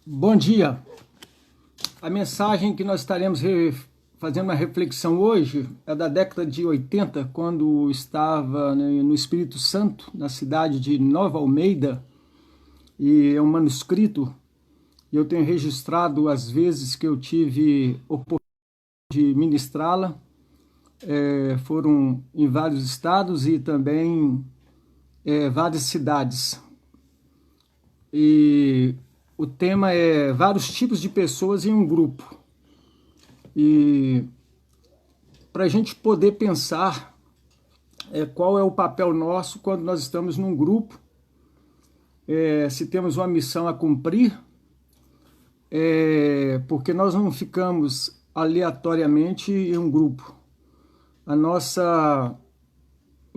Bom dia. A mensagem que nós estaremos fazendo uma reflexão hoje é da década de 80, quando estava no Espírito Santo, na cidade de Nova Almeida, e é um manuscrito, e eu tenho registrado as vezes que eu tive oportunidade de ministrá-la. Foram em vários estados e também várias cidades. E o tema é vários tipos de pessoas em um grupo. E para a gente poder pensar qual é o papel nosso quando nós estamos num grupo, se temos uma missão a cumprir, porque nós não ficamos aleatoriamente em um grupo. O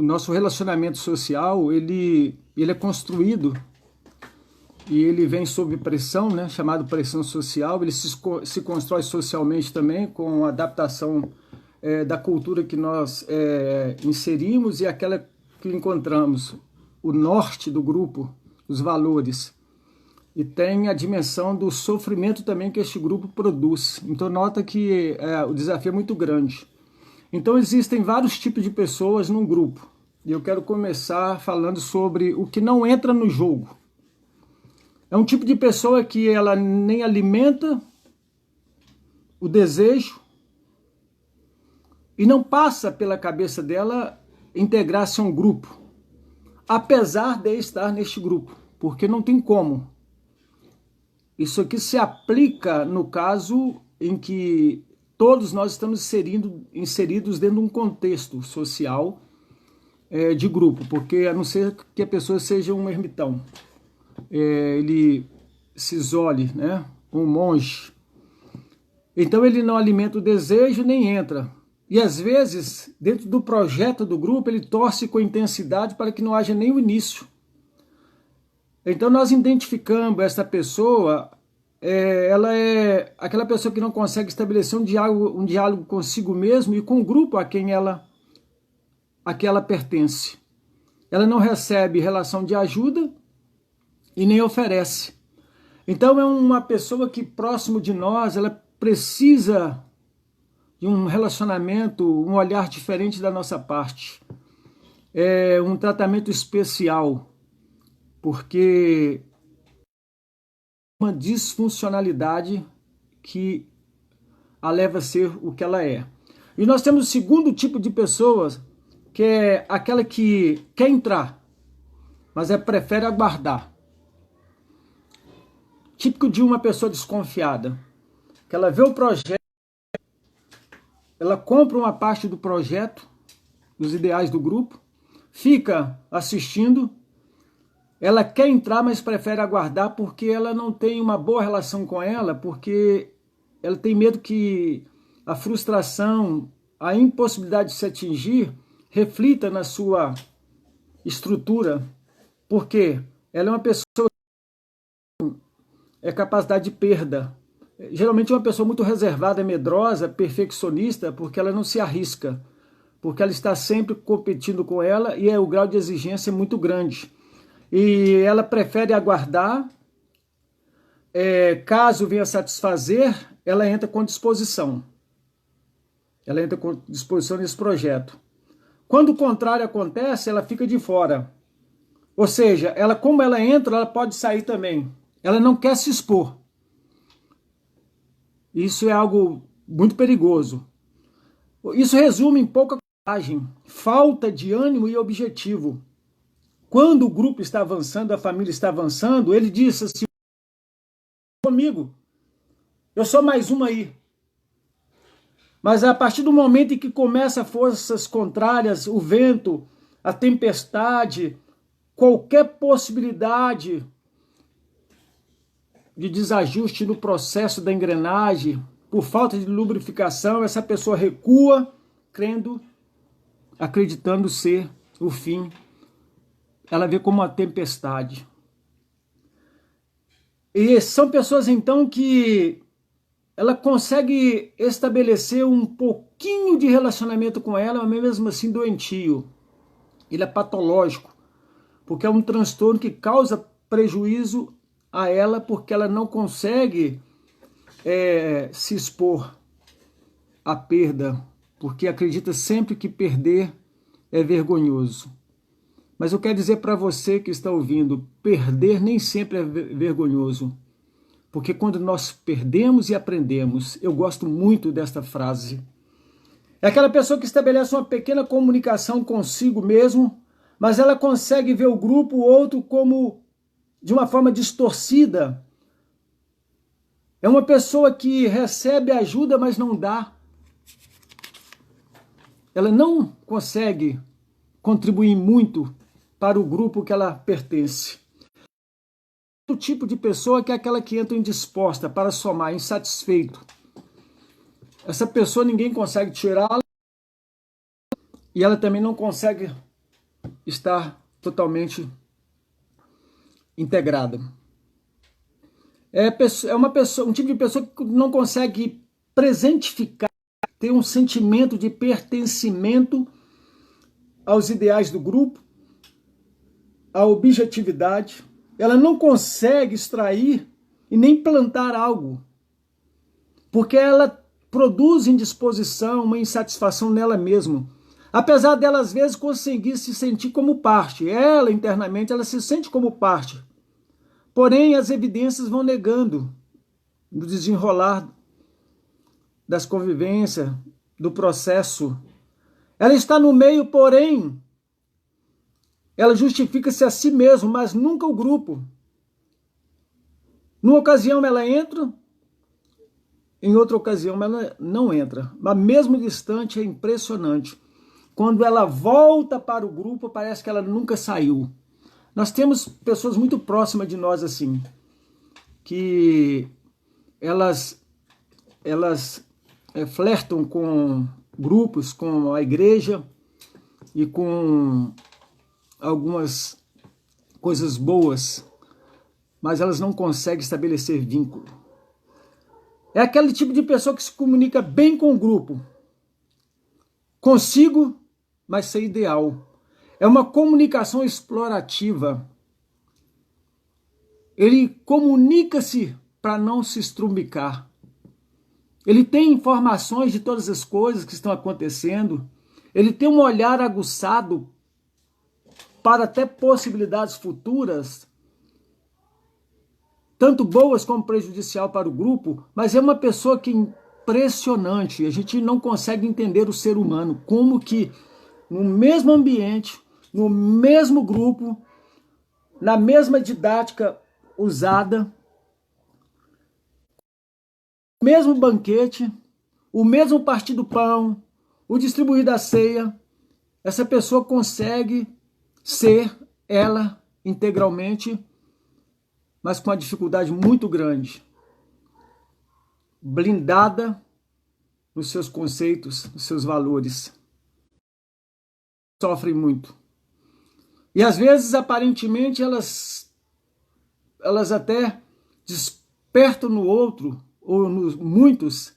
nosso relacionamento social, ele é construído e ele vem sob pressão, né, chamado pressão social. Ele se constrói socialmente também com a adaptação da cultura que nós inserimos e aquela que encontramos, o norte do grupo, os valores. E tem a dimensão do sofrimento também que este grupo produz. Então nota que o desafio é muito grande. Então existem vários tipos de pessoas num grupo. E eu quero começar falando sobre o que não entra no jogo. É um tipo de pessoa que ela nem alimenta o desejo e não passa pela cabeça dela integrar-se a um grupo, apesar de estar neste grupo, porque não tem como. Isso aqui se aplica no caso em que todos nós estamos inseridos dentro de um contexto social de grupo, porque a não ser que a pessoa seja um ermitão, ele se isole, né? Um monge. Então ele não alimenta o desejo nem entra. E às vezes, dentro do projeto do grupo, ele torce com intensidade para que não haja nem o início. Então nós identificamos essa pessoa, ela é aquela pessoa que não consegue estabelecer um diálogo consigo mesmo e com o grupo a que ela pertence. Ela não recebe relação de ajuda e nem oferece. Então é uma pessoa que próximo de nós, ela precisa de um relacionamento, um olhar diferente da nossa parte. Um tratamento especial, porque uma disfuncionalidade que a leva a ser o que ela é. E nós temos o segundo tipo de pessoas, que é aquela que quer entrar, mas prefere aguardar. Típico de uma pessoa desconfiada, que ela vê o projeto, ela compra uma parte do projeto, dos ideais do grupo, fica assistindo, ela quer entrar, mas prefere aguardar porque ela não tem uma boa relação com ela, porque ela tem medo que a frustração, a impossibilidade de se atingir, reflita na sua estrutura, porque ela é uma pessoa capacidade de perda. Geralmente é uma pessoa muito reservada, medrosa, perfeccionista, porque ela não se arrisca, porque ela está sempre competindo com ela e o grau de exigência é muito grande. E ela prefere aguardar, caso venha satisfazer, ela entra com disposição. Ela entra com disposição nesse projeto. Quando o contrário acontece, ela fica de fora. Ou seja, como ela entra, ela pode sair também. Ela não quer se expor. Isso é algo muito perigoso. Isso resume em pouca coragem, falta de ânimo e objetivo. Quando o grupo está avançando, a família está avançando, ele disse assim, comigo, eu sou mais uma aí. Mas a partir do momento em que começa forças contrárias, o vento, a tempestade, qualquer possibilidade de desajuste no processo da engrenagem, por falta de lubrificação, essa pessoa recua, acreditando ser o fim. Ela vê como uma tempestade. E são pessoas então que ela consegue estabelecer um pouquinho de relacionamento com ela, mas mesmo assim doentio. Ele é patológico, porque é um transtorno que causa prejuízo a ela porque ela não consegue se expor à perda, porque acredita sempre que perder é vergonhoso. Mas eu quero dizer para você que está ouvindo, perder nem sempre é vergonhoso. Porque quando nós perdemos e aprendemos, eu gosto muito desta frase. É aquela pessoa que estabelece uma pequena comunicação consigo mesmo, mas ela consegue ver o grupo, o outro, como de uma forma distorcida. É uma pessoa que recebe ajuda, mas não dá. Ela não consegue contribuir muito para o grupo que ela pertence. O tipo de pessoa que é aquela que entra indisposta para somar, insatisfeito. Essa pessoa ninguém consegue tirá-la e ela também não consegue estar totalmente integrada. Um tipo de pessoa que não consegue presentificar, ter um sentimento de pertencimento aos ideais do grupo, à objetividade. Ela não consegue extrair e nem plantar algo, porque ela produz indisposição, uma insatisfação nela mesma. Apesar dela, às vezes, conseguir se sentir como parte. Ela, internamente, ela se sente como parte. Porém, as evidências vão negando no desenrolar das convivências, do processo. Ela está no meio, porém, ela justifica-se a si mesma, mas nunca o grupo. Numa ocasião ela entra, em outra ocasião ela não entra. Mas mesmo distante é impressionante. Quando ela volta para o grupo, parece que ela nunca saiu. Nós temos pessoas muito próximas de nós assim, que elas flertam com grupos, com a igreja e com algumas coisas boas, mas elas não conseguem estabelecer vínculo. É aquele tipo de pessoa que se comunica bem com o grupo, consigo, mas sem ideal. É uma comunicação explorativa. Ele comunica-se para não se estrumbicar. Ele tem informações de todas as coisas que estão acontecendo. Ele tem um olhar aguçado para até possibilidades futuras, tanto boas como prejudicial para o grupo, mas é uma pessoa que é impressionante. A gente não consegue entender o ser humano, como que no mesmo ambiente, no mesmo grupo, na mesma didática usada, o mesmo banquete, o mesmo partir do pão, o distribuir da ceia, essa pessoa consegue ser ela integralmente, mas com uma dificuldade muito grande, blindada nos seus conceitos, nos seus valores. Sofrem muito. E às vezes, aparentemente, elas até despertam no outro, ou nos muitos,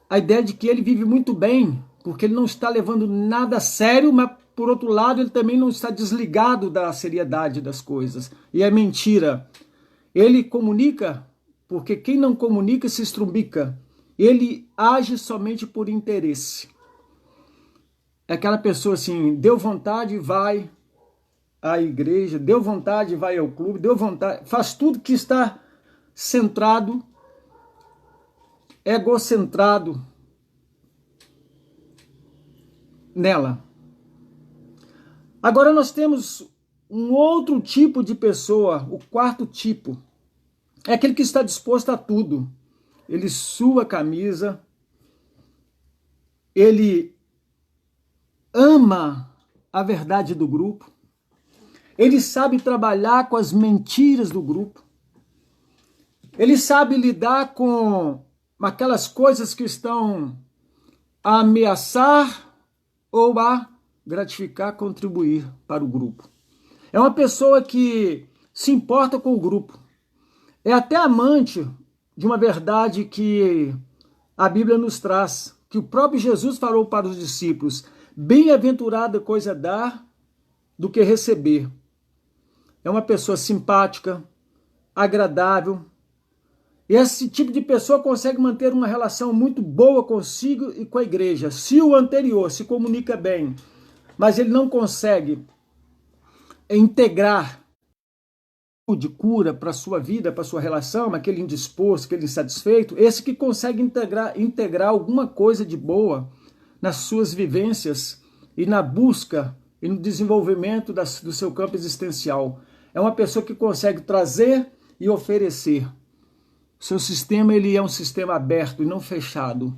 a ideia de que ele vive muito bem, porque ele não está levando nada a sério, mas, por outro lado, ele também não está desligado da seriedade das coisas. E é mentira. Ele comunica, porque quem não comunica se estrumbica. Ele age somente por interesse. É aquela pessoa assim, deu vontade, vai à igreja, deu vontade, vai ao clube, deu vontade, faz tudo que está centrado, egocentrado nela. Agora nós temos um outro tipo de pessoa, o quarto tipo. É aquele que está disposto a tudo. Ele sua a camisa, ele ama a verdade do grupo, ele sabe trabalhar com as mentiras do grupo, ele sabe lidar com aquelas coisas que estão a ameaçar ou a gratificar, contribuir para o grupo. É uma pessoa que se importa com o grupo, é até amante de uma verdade que a Bíblia nos traz, que o próprio Jesus falou para os discípulos: bem-aventurada coisa dar do que receber. É uma pessoa simpática, agradável. Esse tipo de pessoa consegue manter uma relação muito boa consigo e com a igreja. Se o anterior se comunica bem, mas ele não consegue integrar de cura para a sua vida, para a sua relação, aquele indisposto, aquele insatisfeito, esse que consegue integrar alguma coisa de boa nas suas vivências e na busca e no desenvolvimento do seu campo existencial. É uma pessoa que consegue trazer e oferecer. O seu sistema ele é um sistema aberto e não fechado.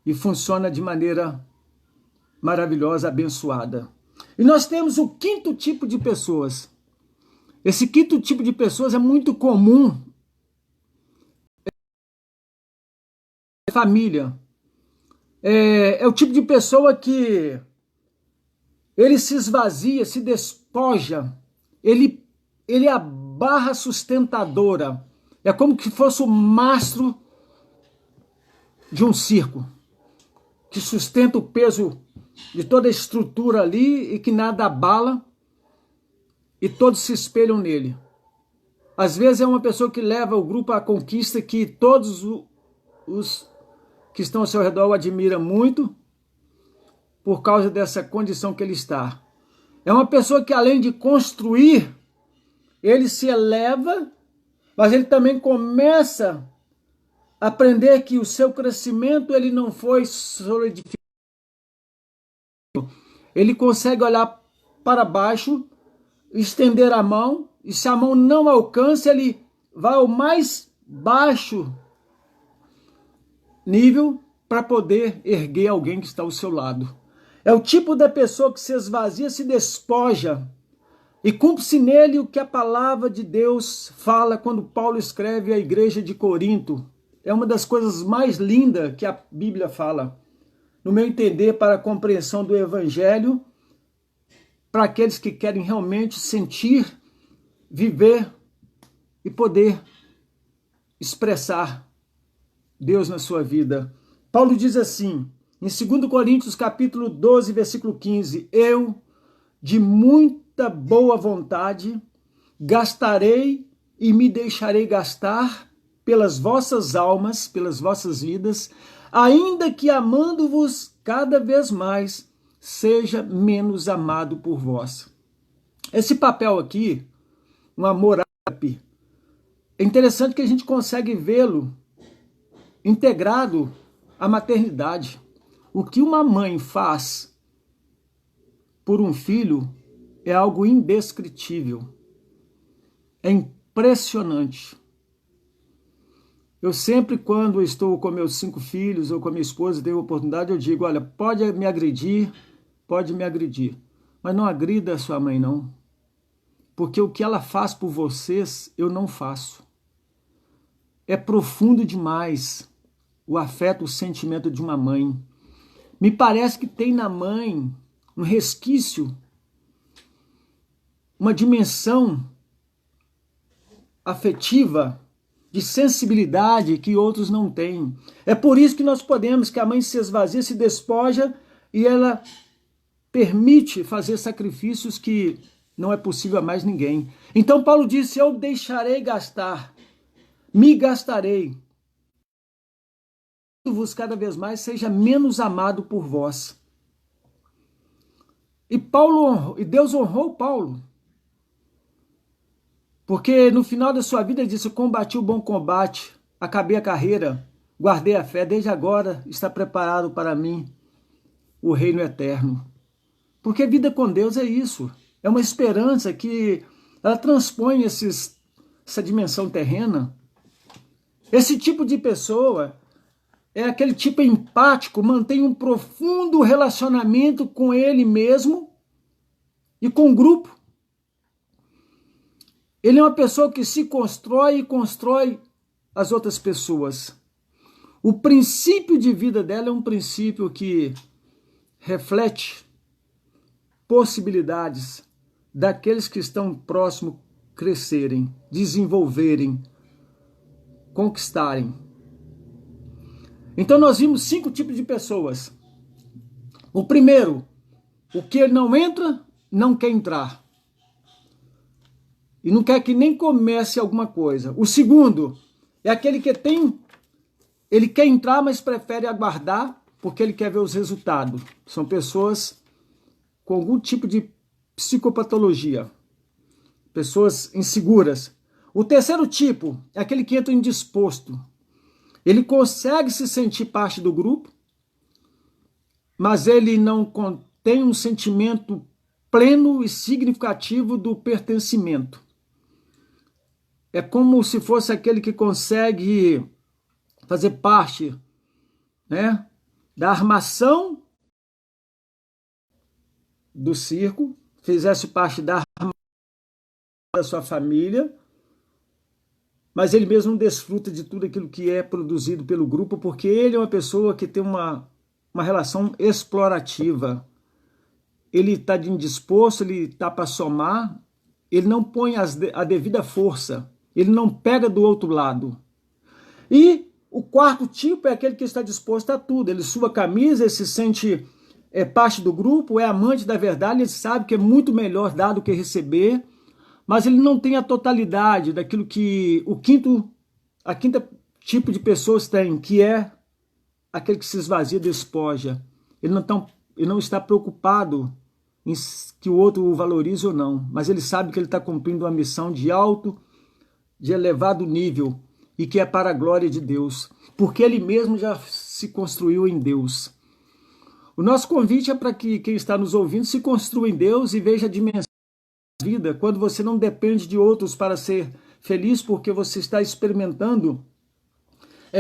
E funciona de maneira maravilhosa, abençoada. E nós temos o quinto tipo de pessoas. Esse quinto tipo de pessoas é muito comum. Família. É o tipo de pessoa que ele se esvazia, se despoja. Ele é a barra sustentadora. É como que fosse o mastro de um circo, que sustenta o peso de toda a estrutura ali e que nada abala e todos se espelham nele. Às vezes é uma pessoa que leva o grupo à conquista que todos os que estão ao seu redor o admiram muito por causa dessa condição que ele está. É uma pessoa que além de construir, ele se eleva, mas ele também começa a aprender que o seu crescimento ele não foi solidificado. Ele consegue olhar para baixo, estender a mão, e se a mão não alcança, ele vai ao mais baixo nível para poder erguer alguém que está ao seu lado. É o tipo da pessoa que se esvazia, se despoja, e cumpre-se nele o que a palavra de Deus fala quando Paulo escreve à igreja de Corinto. É uma das coisas mais lindas que a Bíblia fala, no meu entender, para a compreensão do Evangelho, para aqueles que querem realmente sentir, viver e poder expressar Deus na sua vida. Paulo diz assim, em 2 Coríntios capítulo 12, versículo 15, eu, de muita boa vontade, gastarei e me deixarei gastar pelas vossas almas, pelas vossas vidas, ainda que amando-vos cada vez mais, seja menos amado por vós. Esse papel aqui, um amor ágape, é interessante que a gente consegue vê-lo integrado à maternidade. O que uma mãe faz por um filho é algo indescritível. É impressionante. Eu sempre, quando estou com meus 5 filhos ou com a minha esposa, tenho oportunidade, eu digo, olha, pode me agredir, mas não agrida a sua mãe, não. Porque o que ela faz por vocês, eu não faço. É profundo demais o afeto, o sentimento de uma mãe. Me parece que tem na mãe um resquício, uma dimensão afetiva, de sensibilidade que outros não têm. É por isso que nós podemos, que a mãe se esvazia, se despoja e ela permite fazer sacrifícios que não é possível a mais ninguém. Então Paulo disse, eu deixarei gastar, me gastarei, vos cada vez mais seja menos amado por vós. E Deus honrou Paulo, porque no final da sua vida ele disse, combati o bom combate, acabei a carreira, guardei a fé, desde agora está preparado para mim o reino eterno. Porque vida com Deus é isso, é uma esperança que ela transpõe essa dimensão terrena. Esse tipo de pessoa é aquele tipo empático, mantém um profundo relacionamento com ele mesmo e com o grupo. Ele é uma pessoa que se constrói e constrói as outras pessoas. O princípio de vida dela é um princípio que reflete possibilidades daqueles que estão próximos crescerem, desenvolverem, conquistarem. Então nós vimos 5 tipos de pessoas. O primeiro, o que não entra, não quer entrar. e não quer que nem comece alguma coisa. O segundo é aquele que ele quer entrar, mas prefere aguardar porque ele quer ver os resultados. São pessoas com algum tipo de psicopatologia, pessoas inseguras. O terceiro tipo é aquele que entra indisposto. Ele consegue se sentir parte do grupo, mas ele não tem um sentimento pleno e significativo do pertencimento. É como se fosse aquele que consegue fazer parte, né, da armação do circo, fizesse parte da sua família, mas ele mesmo não desfruta de tudo aquilo que é produzido pelo grupo, porque ele é uma pessoa que tem uma relação explorativa. Ele está indisposto, ele está para somar, ele não põe a devida força, ele não pega do outro lado. E o quarto tipo é aquele que está disposto a tudo, ele sua camisa, ele se sente parte do grupo, é amante da verdade, ele sabe que é muito melhor dar do que receber, mas ele não tem a totalidade daquilo que a quinta tipo de pessoas tem, que é aquele que se esvazia, despoja. Ele não está preocupado em que o outro o valorize ou não, mas ele sabe que ele está cumprindo uma missão de elevado nível e que é para a glória de Deus, porque ele mesmo já se construiu em Deus. O nosso convite é para que quem está nos ouvindo se construa em Deus e veja a dimensão da vida, quando você não depende de outros para ser feliz, porque você está experimentando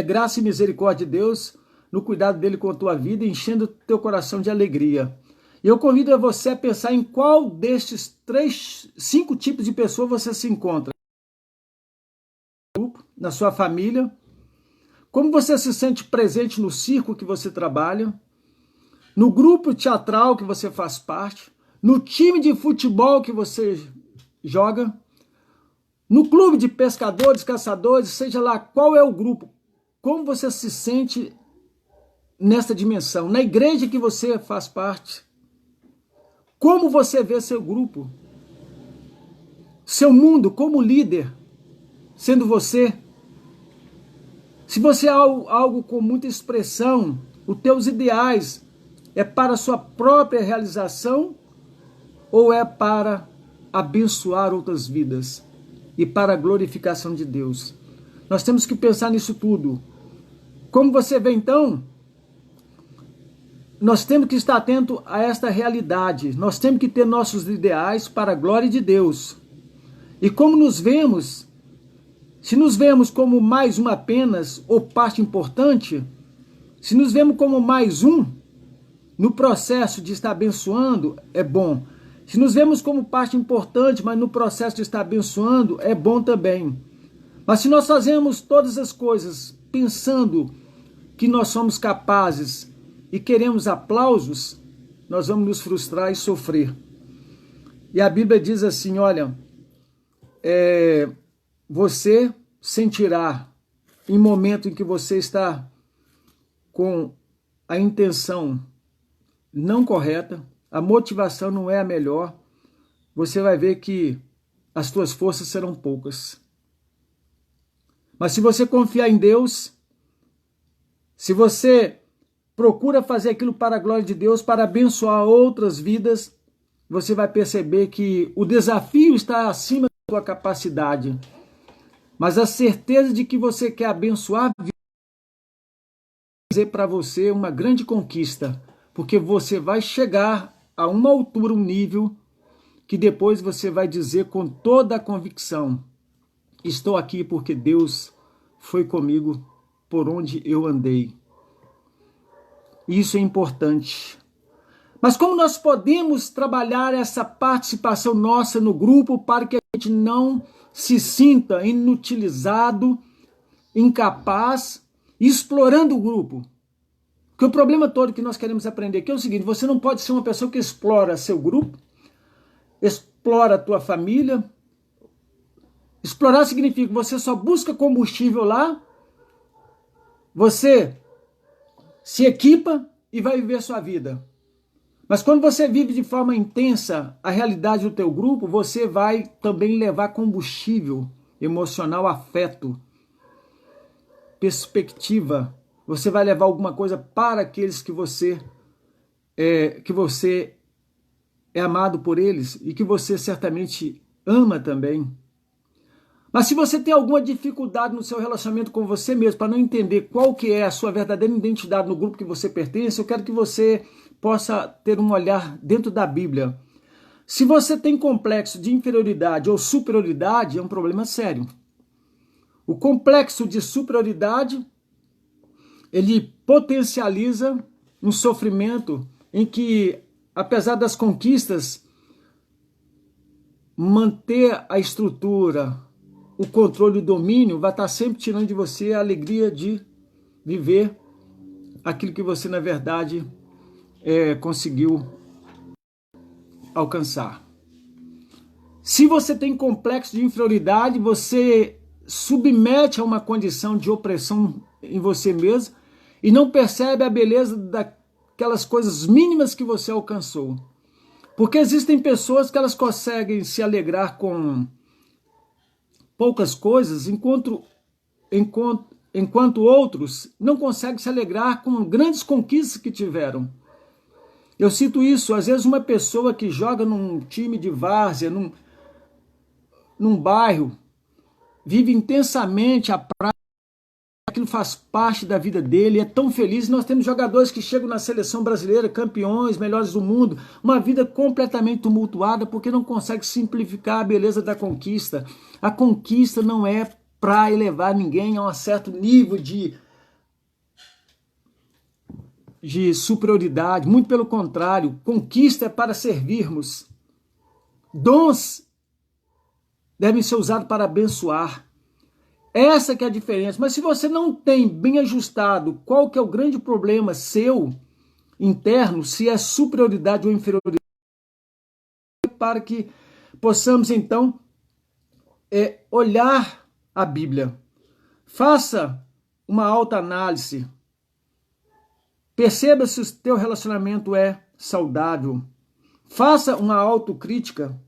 graça e misericórdia de Deus no cuidado dele com a tua vida, enchendo teu coração de alegria. E eu convido a você a pensar em qual destes 5 tipos de pessoas você se encontra. Na sua família, como você se sente presente no circo que você trabalha, no grupo teatral que você faz parte, no time de futebol que você joga, no clube de pescadores, caçadores, seja lá qual é o grupo, como você se sente nesta dimensão, na igreja que você faz parte, como você vê seu grupo, seu mundo como líder, sendo você. Se você é algo com muita expressão, os teus ideais é para a sua própria realização ou é para abençoar outras vidas e para a glorificação de Deus? Nós temos que pensar nisso tudo. Como você vê então, nós temos que estar atento a esta realidade. Nós temos que ter nossos ideais para a glória de Deus. E como nos vemos, se nos vemos como mais um apenas ou parte importante, se nos vemos como mais um no processo de estar abençoando, é bom. Se nos vemos como parte importante, mas no processo de estar abençoando, é bom também. Mas se nós fazemos todas as coisas pensando que nós somos capazes e queremos aplausos, nós vamos nos frustrar e sofrer. E a Bíblia diz assim, olha, você sentirá em momento em que você está com a intenção não correta, a motivação não é a melhor, você vai ver que as tuas forças serão poucas. Mas se você confiar em Deus, se você procura fazer aquilo para a glória de Deus, para abençoar outras vidas, você vai perceber que o desafio está acima da sua capacidade. Mas a certeza de que você quer abençoar vai trazer para você uma grande conquista, porque você vai chegar a uma altura, um nível, que depois você vai dizer com toda a convicção, estou aqui porque Deus foi comigo por onde eu andei. Isso é importante. Mas como nós podemos trabalhar essa participação nossa no grupo para que a gente não se sinta inutilizado, incapaz, explorando o grupo? Porque o problema todo que nós queremos aprender aqui é o seguinte: você não pode ser uma pessoa que explora seu grupo, explora a tua família. Explorar significa que você só busca combustível lá, você se equipa e vai viver sua vida. Mas quando você vive de forma intensa a realidade do teu grupo, você vai também levar combustível emocional, afeto, perspectiva. Você vai levar alguma coisa para aqueles que você é amado por eles e que você certamente ama também. Mas se você tem alguma dificuldade no seu relacionamento com você mesmo, para não entender qual que é a sua verdadeira identidade no grupo que você pertence, eu quero que você possa ter um olhar dentro da Bíblia. Se você tem complexo de inferioridade ou superioridade, é um problema sério. O complexo de superioridade, ele potencializa um sofrimento em que, apesar das conquistas, manter a estrutura, o controle e o domínio vai estar sempre tirando de você a alegria de viver aquilo que você, na verdade, conseguiu alcançar. Se você tem complexo de inferioridade, você submete a uma condição de opressão em você mesmo e não percebe a beleza daquelas coisas mínimas que você alcançou. Porque existem pessoas que elas conseguem se alegrar com poucas coisas, enquanto outros não conseguem se alegrar com grandes conquistas que tiveram. Eu cito isso, às vezes uma pessoa que joga num time de várzea, num bairro, vive intensamente a prática, aquilo faz parte da vida dele, é tão feliz. Nós temos jogadores que chegam na seleção brasileira, campeões, melhores do mundo, uma vida completamente tumultuada porque não consegue simplificar a beleza da conquista. A conquista não é para elevar ninguém a um certo nível de superioridade, muito pelo contrário, conquista é para servirmos. Dons devem ser usados para abençoar. Essa que é a diferença. Mas se você não tem bem ajustado qual que é o grande problema seu interno, se é superioridade ou inferioridade, para que possamos então olhar a Bíblia. Faça uma autoanálise. Perceba se o teu relacionamento é saudável. Faça uma autocrítica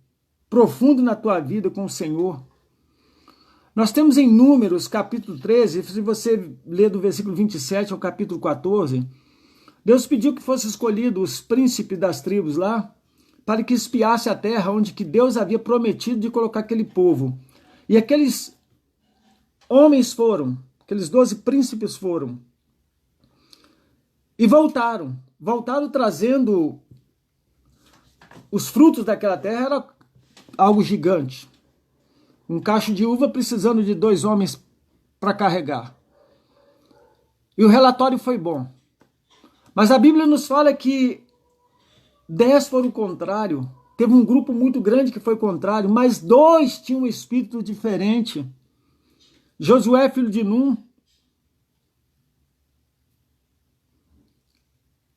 profunda na tua vida com o Senhor. Nós temos em Números, capítulo 13, se você ler do versículo 27 ao capítulo 14, Deus pediu que fosse escolhido os príncipes das tribos lá, para que espiasse a terra onde que Deus havia prometido de colocar aquele povo. E aqueles homens foram, aqueles 12 príncipes foram, e voltaram trazendo os frutos daquela terra, era algo gigante. Um cacho de uva precisando de 2 homens para carregar. E o relatório foi bom. Mas a Bíblia nos fala que 10 foram contrário. Teve um grupo muito grande que foi contrário, mas 2 tinham um espírito diferente. Josué, filho de Num.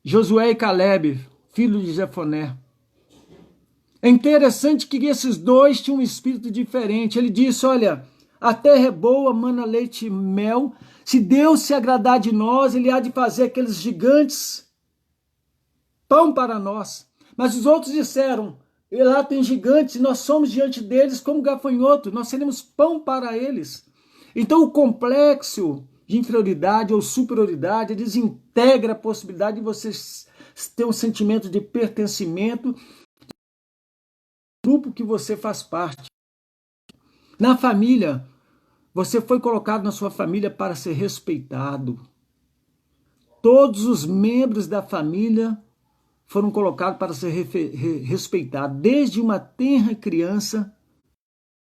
Josué e Calebe, filho de Jefoné. É interessante que esses 2 tinham um espírito diferente. Ele disse, olha, a terra é boa, mana leite e mel. Se Deus se agradar de nós, ele há de fazer aqueles gigantes pão para nós. Mas os outros disseram, lá tem gigantes, e nós somos diante deles como gafanhoto, nós seremos pão para eles. Então o complexo de inferioridade ou superioridade desintegra a possibilidade de você ter um sentimento de pertencimento grupo que você faz parte. Na família, você foi colocado na sua família para ser respeitado. Todos os membros da família foram colocados para ser respeitados, desde uma tenra criança,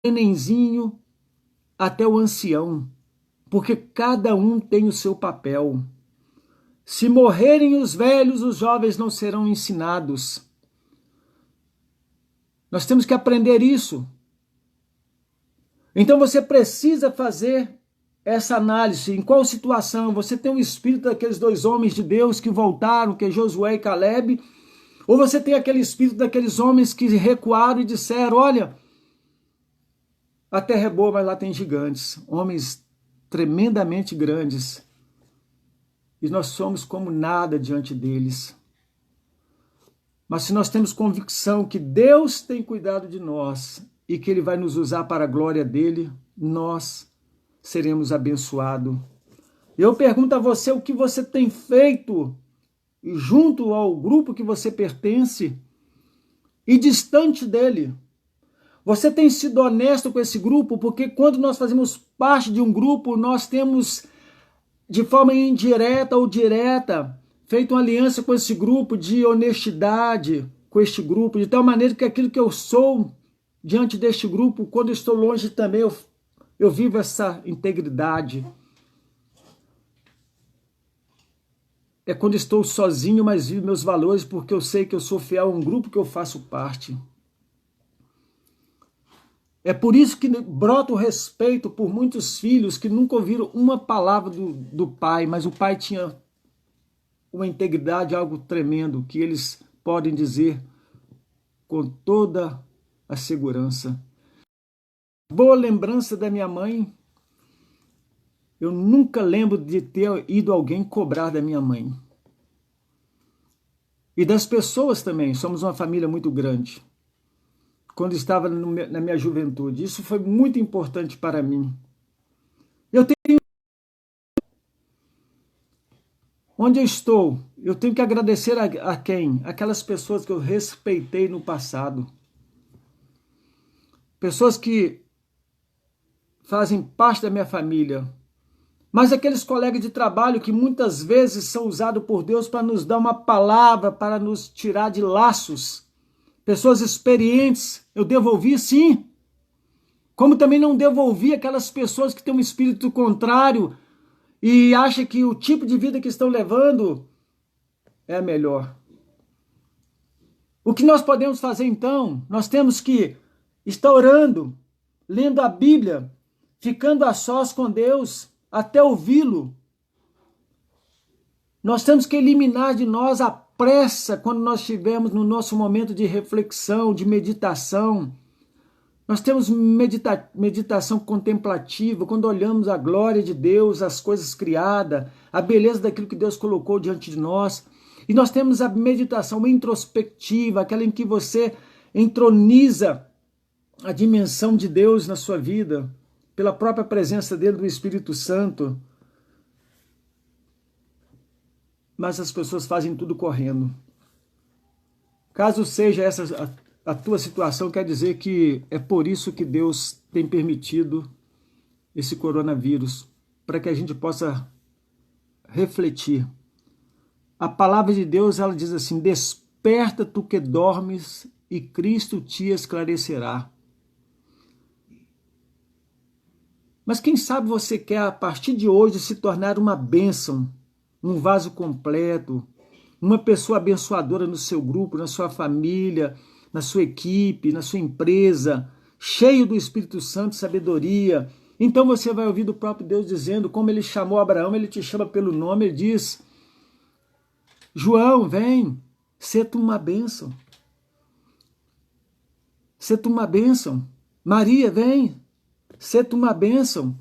nenenzinho, até o ancião, porque cada um tem o seu papel. Se morrerem os velhos, os jovens não serão ensinados. Nós temos que aprender isso. Então você precisa fazer essa análise. Em qual situação você tem o espírito daqueles 2 homens de Deus que voltaram, que é Josué e Calebe, ou você tem aquele espírito daqueles homens que recuaram e disseram, olha, a terra é boa, mas lá tem gigantes, homens tremendamente grandes, e nós somos como nada diante deles. Mas se nós temos convicção que Deus tem cuidado de nós e que Ele vai nos usar para a glória dEle, nós seremos abençoados. Eu pergunto a você o que você tem feito junto ao grupo que você pertence e distante dele. Você tem sido honesto com esse grupo? Porque quando nós fazemos parte de um grupo, nós temos, de forma indireta ou direta, feito uma aliança com esse grupo de honestidade, com este grupo, de tal maneira que aquilo que eu sou diante deste grupo, quando eu estou longe também, eu vivo essa integridade. É quando estou sozinho, mas vivo meus valores, porque eu sei que eu sou fiel a um grupo que eu faço parte. É por isso que brota o respeito por muitos filhos que nunca ouviram uma palavra do pai, mas o pai tinha uma integridade, algo tremendo, que eles podem dizer com toda a segurança. Boa lembrança da minha mãe, eu nunca lembro de ter ido alguém cobrar da minha mãe. E das pessoas também, somos uma família muito grande. Quando estava na minha juventude, isso foi muito importante para mim. Eu tenho... Onde eu estou, eu tenho que agradecer a quem? Aquelas pessoas que eu respeitei no passado. Pessoas que fazem parte da minha família. Mas aqueles colegas de trabalho que muitas vezes são usados por Deus para nos dar uma palavra, para nos tirar de laços. Pessoas experientes, eu devolvi sim. Como também não devolvi aquelas pessoas que têm um espírito contrário e acham que o tipo de vida que estão levando é melhor. O que nós podemos fazer então? Nós temos que estar orando, lendo a Bíblia, ficando a sós com Deus, até ouvi-lo. Nós temos que eliminar de nós a pressa quando nós estivermos no nosso momento de reflexão, de meditação. Nós temos meditação contemplativa, quando olhamos a glória de Deus, as coisas criadas, a beleza daquilo que Deus colocou diante de nós. E nós temos a meditação introspectiva, aquela em que você entroniza a dimensão de Deus na sua vida, pela própria presença dele, do Espírito Santo. Mas as pessoas fazem tudo correndo. Caso seja essa a tua situação, quer dizer que é por isso que Deus tem permitido esse coronavírus, para que a gente possa refletir. A palavra de Deus, ela diz assim: desperta tu que dormes e Cristo te esclarecerá. Mas quem sabe você quer, a partir de hoje, se tornar uma bênção, um vaso completo, uma pessoa abençoadora no seu grupo, na sua família, na sua equipe, na sua empresa, cheio do Espírito Santo, sabedoria. Então você vai ouvir do próprio Deus dizendo, como ele chamou Abraão, ele te chama pelo nome, ele diz: João, vem, sê tu uma bênção. Sê tu uma bênção. Maria, vem, sê tu uma bênção.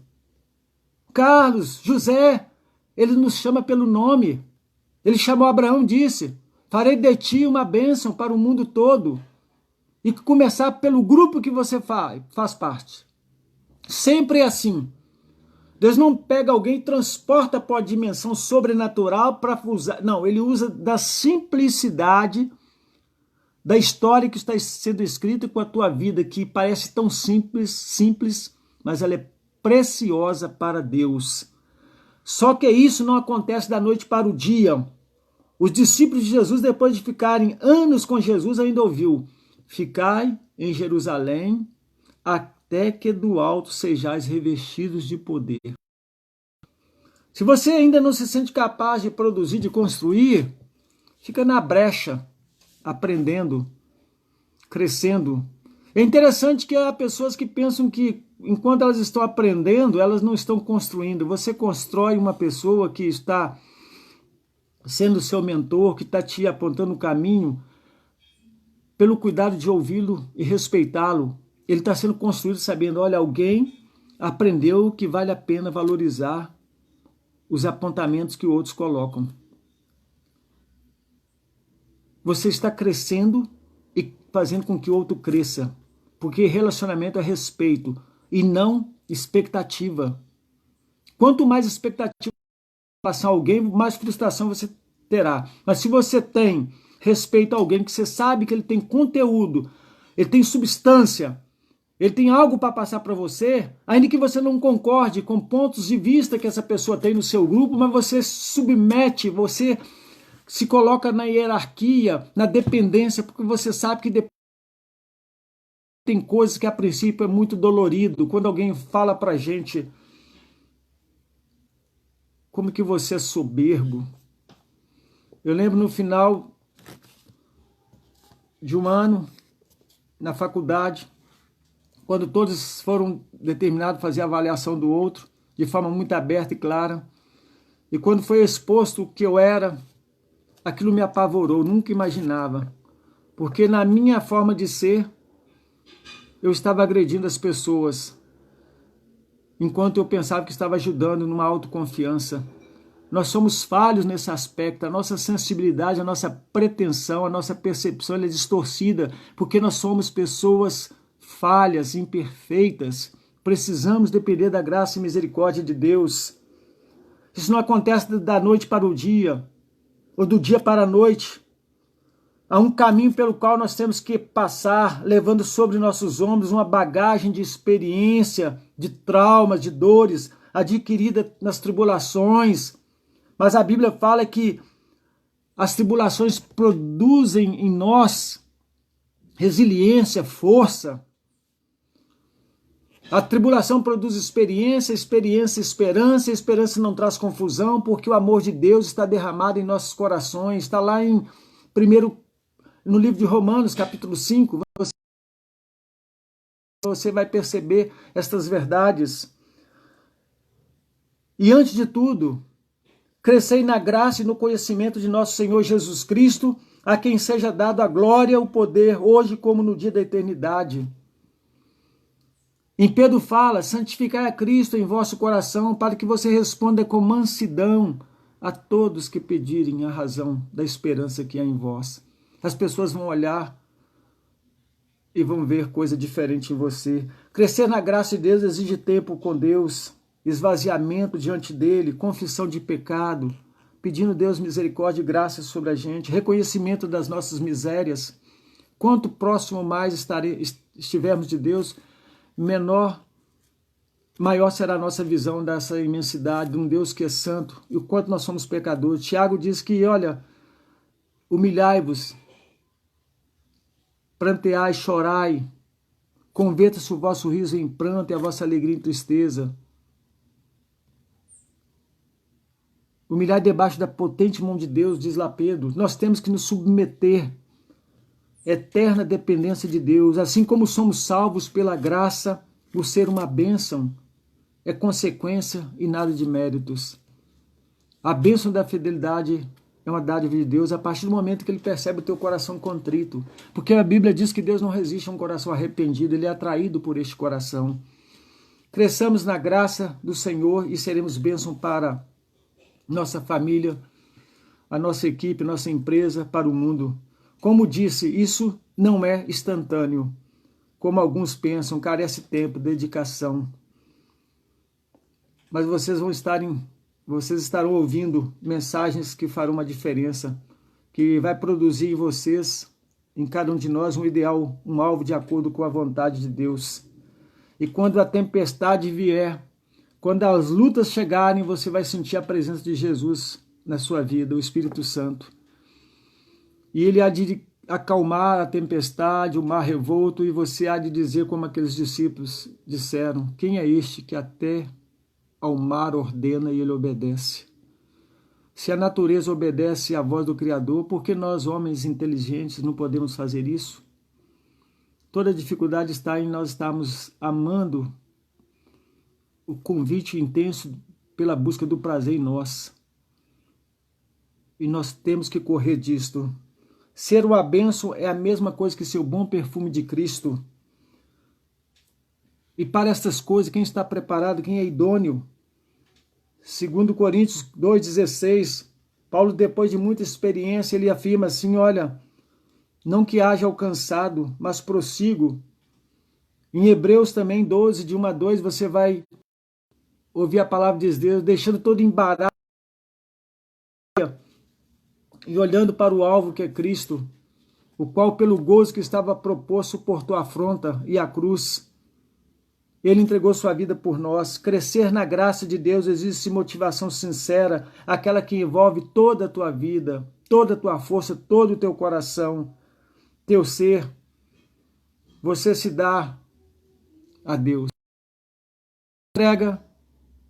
Carlos, José, ele nos chama pelo nome. Ele chamou Abraão, disse: farei de ti uma bênção para o mundo todo. E começar pelo grupo que você faz parte. Sempre é assim. Deus não pega alguém e transporta para a dimensão sobrenatural para usar. Não, ele usa da simplicidade da história que está sendo escrita com a tua vida, que parece tão simples, mas ela é preciosa para Deus. Só que isso não acontece da noite para o dia. Os discípulos de Jesus, depois de ficarem anos com Jesus, ainda ouviu: ficai em Jerusalém até que do alto sejais revestidos de poder. Se você ainda não se sente capaz de produzir, de construir, fica na brecha, aprendendo, crescendo. É interessante que há pessoas que pensam que enquanto elas estão aprendendo, elas não estão construindo. Você constrói uma pessoa que está sendo seu mentor, que está te apontando o caminho, pelo cuidado de ouvi-lo e respeitá-lo. Ele está sendo construído sabendo, olha, alguém aprendeu que vale a pena valorizar os apontamentos que outros colocam. você está crescendo e fazendo com que o outro cresça. Porque relacionamento é respeito e não expectativa. Quanto mais expectativa em relação a alguém, mais frustração você terá. Mas se você tem respeito a alguém, que você sabe que ele tem conteúdo, ele tem substância, ele tem algo para passar para você, ainda que você não concorde com pontos de vista que essa pessoa tem no seu grupo, mas você submete, você se coloca na hierarquia, na dependência, porque você sabe que tem coisas que a princípio é muito dolorido. Quando alguém fala pra gente como que você é soberbo. Eu lembro no final de um ano, na faculdade, quando todos foram determinados a fazer a avaliação do outro, de forma muito aberta e clara, e quando foi exposto o que eu era, aquilo me apavorou, nunca imaginava, porque na minha forma de ser, eu estava agredindo as pessoas, enquanto eu pensava que estava ajudando numa autoconfiança. Nós somos falhos nesse aspecto, a nossa sensibilidade, a nossa pretensão, a nossa percepção é distorcida, porque nós somos pessoas falhas, imperfeitas, precisamos depender da graça e misericórdia de Deus. Isso não acontece da noite para o dia, ou do dia para a noite. Há um caminho pelo qual nós temos que passar, levando sobre nossos ombros uma bagagem de experiência, de traumas, de dores, adquirida nas tribulações. Mas a Bíblia fala que as tribulações produzem em nós resiliência, força. A tribulação produz experiência, experiência, esperança, e esperança não traz confusão, porque o amor de Deus está derramado em nossos corações. Está lá no livro de Romanos, capítulo 5, você vai perceber estas verdades. E antes de tudo, crescei na graça e no conhecimento de nosso Senhor Jesus Cristo, a quem seja dado a glória e o poder, hoje como no dia da eternidade. Em Pedro fala, santificai a Cristo em vosso coração, para que você responda com mansidão a todos que pedirem a razão da esperança que há em vós. As pessoas vão olhar e vão ver coisa diferente em você. Crescer na graça de Deus exige tempo com Deus, esvaziamento diante dele, confissão de pecado, pedindo a Deus misericórdia e graça sobre a gente, reconhecimento das nossas misérias. Quanto próximo mais estivermos de Deus, maior será a nossa visão dessa imensidade, de um Deus que é santo, e o quanto nós somos pecadores. Tiago diz que, olha, humilhai-vos, pranteai, chorai, converta-se o vosso riso em pranto e a vossa alegria em tristeza. Humilhai debaixo da potente mão de Deus, diz lá Pedro. Nós temos que nos submeter, eterna dependência de Deus. Assim como somos salvos pela graça, por ser uma bênção, é consequência e nada de méritos. A bênção da fidelidade é uma dádiva de Deus a partir do momento que ele percebe o teu coração contrito. Porque a Bíblia diz que Deus não resiste a um coração arrependido, ele é atraído por este coração. Cresçamos na graça do Senhor e seremos bênção para nossa família, a nossa equipe, nossa empresa, para o mundo. Como disse, isso não é instantâneo. Como alguns pensam, carece tempo, dedicação. Mas vocês estarão ouvindo mensagens que farão uma diferença, que vai produzir em vocês, em cada um de nós, um ideal, um alvo de acordo com a vontade de Deus. E quando a tempestade vier, quando as lutas chegarem, você vai sentir a presença de Jesus na sua vida, o Espírito Santo. E ele há de acalmar a tempestade, o mar revolto, e você há de dizer como aqueles discípulos disseram, quem é este que até ao mar ordena e ele obedece? Se a natureza obedece à voz do Criador, por que nós, homens inteligentes, não podemos fazer isso? Toda dificuldade está em nós estarmos amando o convite intenso pela busca do prazer em nós. E nós temos que correr disto. Ser uma bênção é a mesma coisa que ser o bom perfume de Cristo. E para estas coisas, quem está preparado, quem é idôneo? 2 Coríntios 2,16, Paulo, depois de muita experiência, ele afirma assim, olha, não que haja alcançado, mas prossigo. Em Hebreus também 12, de 1 a 2, você vai ouvir a palavra de Deus, deixando todo embaraço e olhando para o alvo que é Cristo, o qual pelo gozo que estava proposto suportou a afronta e a cruz. Ele entregou sua vida por nós. Crescer na graça de Deus exige motivação sincera, aquela que envolve toda a tua vida, toda a tua força, todo o teu coração, teu ser. Você se dá a Deus. Entrega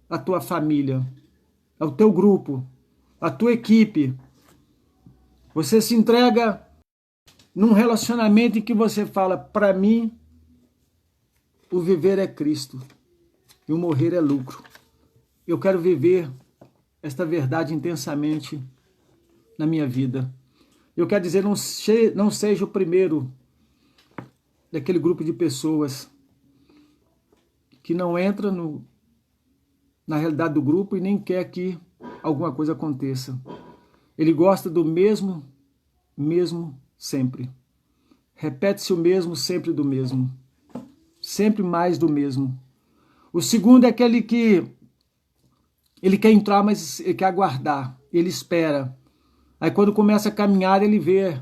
a tua família, ao teu grupo, a tua equipe. Você se entrega num relacionamento em que você fala, para mim, o viver é Cristo e o morrer é lucro. Eu quero viver esta verdade intensamente na minha vida. Eu quero dizer, não seja o primeiro daquele grupo de pessoas que não entra na realidade do grupo e nem quer que alguma coisa aconteça. Ele gosta do mesmo sempre. Repete-se o mesmo, sempre do mesmo. Sempre mais do mesmo. O segundo é aquele que ele quer entrar, mas ele quer aguardar. Ele espera. Aí quando começa a caminhar, ele vê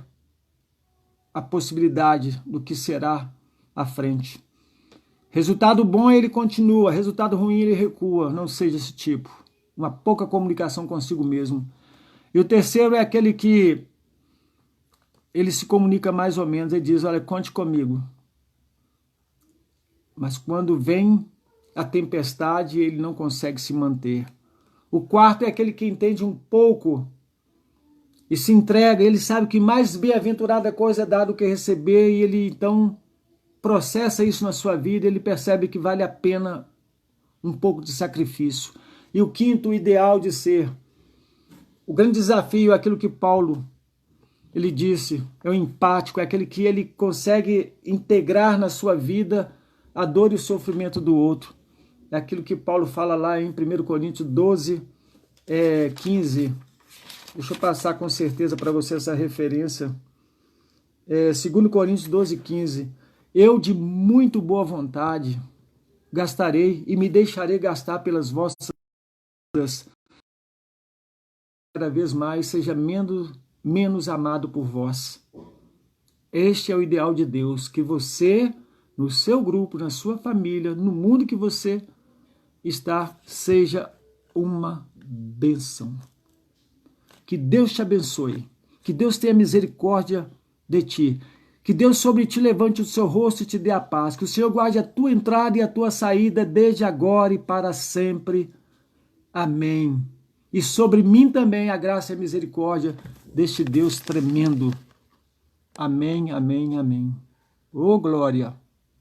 a possibilidade do que será à frente. Resultado bom, ele continua. Resultado ruim, ele recua. Não seja esse tipo. Uma pouca comunicação consigo mesmo. E o terceiro é aquele que ele se comunica mais ou menos. Ele diz, olha, conte comigo. Mas quando vem a tempestade, ele não consegue se manter. O quarto é aquele que entende um pouco e se entrega. Ele sabe que mais bem-aventurada coisa é dar do que receber, e ele então processa isso na sua vida. Ele percebe que vale a pena um pouco de sacrifício. E o quinto, o ideal de ser. O grande desafio é aquilo que Paulo ele disse, é o empático, é aquele que ele consegue integrar na sua vida a dor e o sofrimento do outro. É aquilo que Paulo fala lá em 1 Coríntios 12, 15. Deixa eu passar com certeza para você essa referência. 2 Coríntios 12, 15. Eu de muito boa vontade gastarei e me deixarei gastar pelas vossas vidas. Cada vez mais seja menos amado por vós. Este é o ideal de Deus, que você, no seu grupo, na sua família, no mundo que você está, seja uma bênção. Que Deus te abençoe, que Deus tenha misericórdia de ti, que Deus sobre ti levante o seu rosto e te dê a paz, que o Senhor guarde a tua entrada e a tua saída desde agora e para sempre. Amém. E sobre mim também a graça e a misericórdia deste Deus tremendo. Amém, amém, amém. Ô glória!